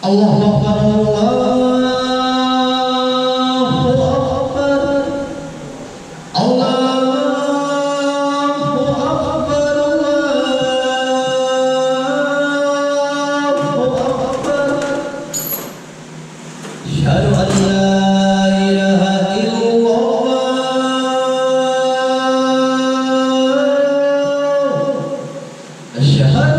Allahu Akbar, Allahu Akbar, Allahu Akbar, Allahu Akbar. Asyhadu an la ilaha illallah. Asyhadu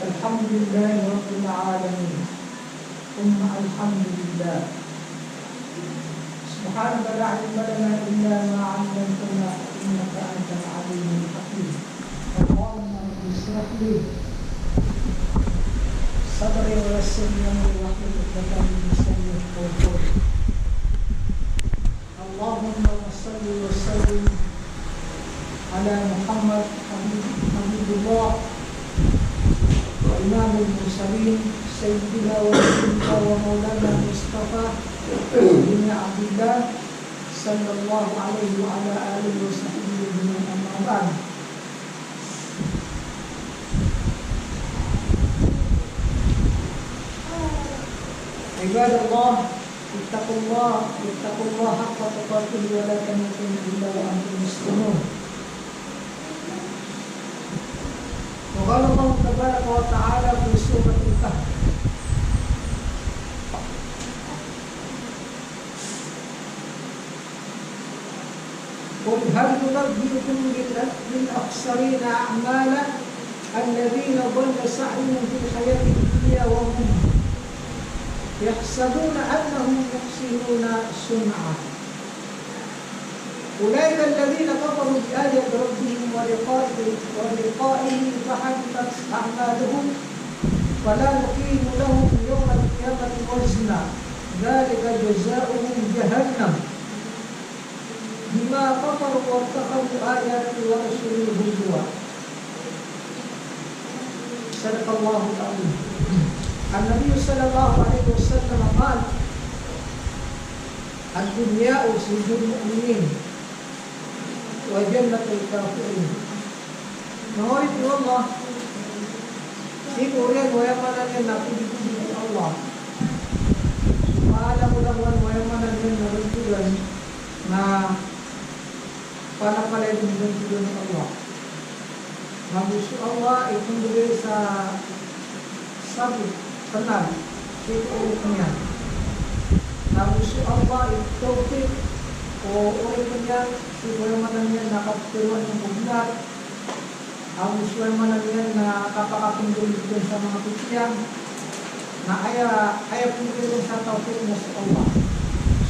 Alhamdulillah Rabbil Alamin. Thumma alhamdulillah. Subhanaka la ilma lana illa ma 'allamtana innaka antal alimul hakim. Allahumma ishrah li sadri wa yassir li amri wahlul 'uqdatam min lisani yafqahu qawli. Allahumma shalli wa sallim ala Muhammad Habibullah wa imamul mursalin sayyidina wa nabiyyina wa maulana Mustafa bin Abdullah sallallahu alaihi wa ala alihi wa sahbihi amma ba'd. Ibadallah, ittaqullah haqqa tuqatih wa la tamutunna illa wa antum muslimun. وقال الله تبارك وتعالى في سورة الكهف قل هل ننبئكم بالأخسرين أعمالا الذين ضل سعيهم في الحياة الدنيا وهم يحسبون أنهم يحسنون صنعا أولئك الذين كفروا بآيات ربهم ولقائه فحبطت أعمالهم ولا نقيم لهم يوم القيامة وزنا ذلك جزاؤهم جهنم بما كفروا واتخذوا آياتي ورسولي هزوا. صدق الله العظيم. النبي صلى الله عليه وسلم قال الدنيا سجن المؤمنين wa jannatul kafirin. Mengurit Allah si Korea waya mana yang nakuti Allah. Maala mudah-mudahan waya mana yang narutulan na pala din Allah. Magusto Allah itong dili sa sabit tenang si Korea. Magusto Allah itong o ulit niya siguro man niya nakapturuan ng buglat ang usual man niya na kapakapindulog din sa mga pitiyang na ayaw pindulog sa tawfik mo sa Allah.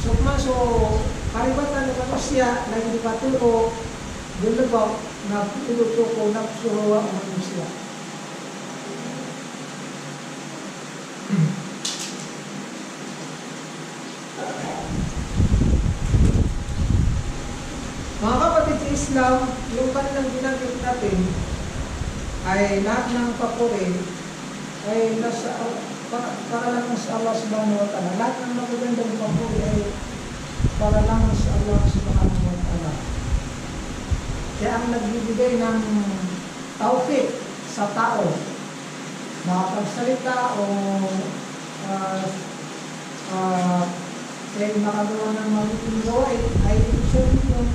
So karibatan na siya na hindi paturo dulabaw na piluto ko na suruwa ang siya. Mga kapatid sa Islam, yung kanilang ginamit natin ay lahat ng papuri ay para lang sa Allah subhanahu wa ta'ala. Lahat ng magagandang papuri ay para lang sa Allah subhanahu wa ta'ala. Kaya ang nagbibigay ng taufik sa tao, makapagsalita o makagawa ng mabuting gawain, ay ibig sabihin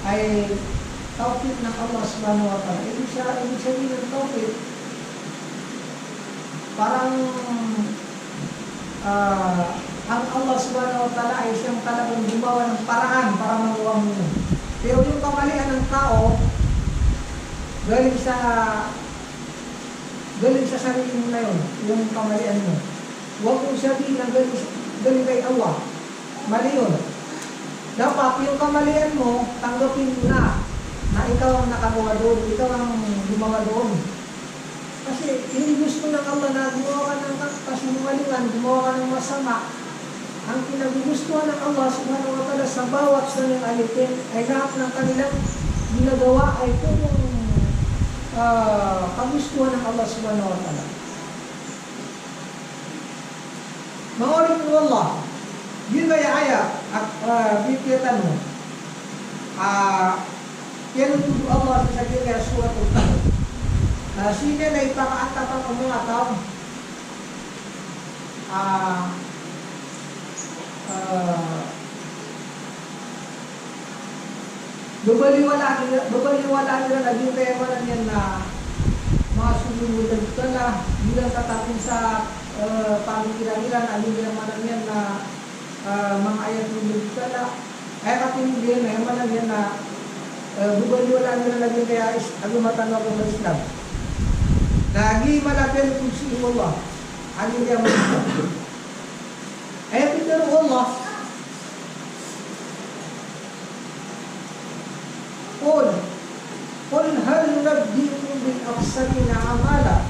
ay taufik ng Allah subhanahu wa ta'ala. Ibig sabihin ng taufik, parang ang Allah subhanahu wa ta'ala ay siyang talagang gumawa ng paraan para magawa mo yun. Pero yung kamalian ng tao, galing sa sarili mo na yun, yung kamalian mo. Huwag mong sabihin na galing kay Allah. Mali yun. Dapat yung kamalian mo, tanggapin mo na ikaw ang nakagawa doon, ikaw ang gumawa doon. Kasi hindi gusto ng Allah na gumawa ka ng kasinungalingan, gumawa ka ng masama. Ang pinagugustuhan ng Allah subhanahu wa ta'ala sa bawat sanang alitin ay lahat ng kanilang ginagawa ay kung kagustuhan ng Allah subhanahu wa ta'ala. Mangorin mo Allah, yun kaya aya at bipiyatan mo. Yan ang tudo Allah sa sakit kaya surat al-Kahf. Sina na ipakaatapan ang mga tao. Babaliwala nila naging kayaman yan na mga sumumunod na bilang tatapin sa pamikiran, alin naman yan na mga ayat sumumunod na ay katindihan na yaman yan na babaliwala nila naging kaya agumatan ako ng Islam. Lagi malapit kung si Allah. Alin kaya mga ayat ito Allah. Qul hal nunabbi'ukum bil akhsarina a'mala.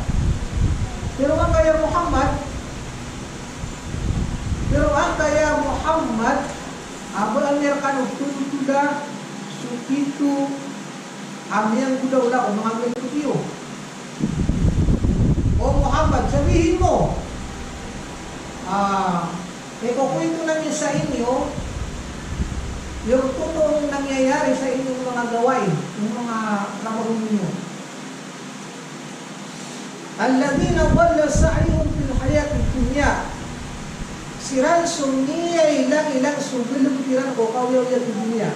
Pero ang kaya Muhammad, abang merkan utula sukitu amyang kuda o mga ganito. O Muhammad, sabihin mo, kukwento lang yun sa inyo yung totoong nangyayari sa inyong mga gawain, yung mga trabaho ninyo. Alladhina dhalla sa'yuhum fil hayati dunya siran sumniya ilang subilum tiran ko kawiyaw yat dunya.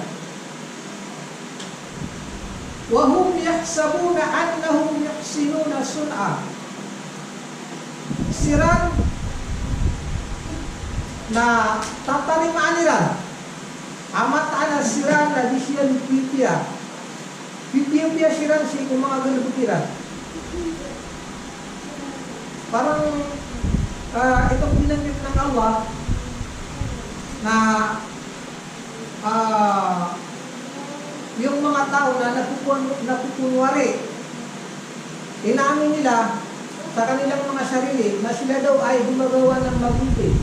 Wa hum yahsabuna annahum yuhsinuna sun'a. Siran na tatalimaan nila amat ana siran na di siya pipia siran si kung mga galabutiran. Parang itong binanggit ng Allah na yung mga tao na napupunwari, inamin nila sa kanilang mga sarili na sila daw ay gumagawa ng mabuti.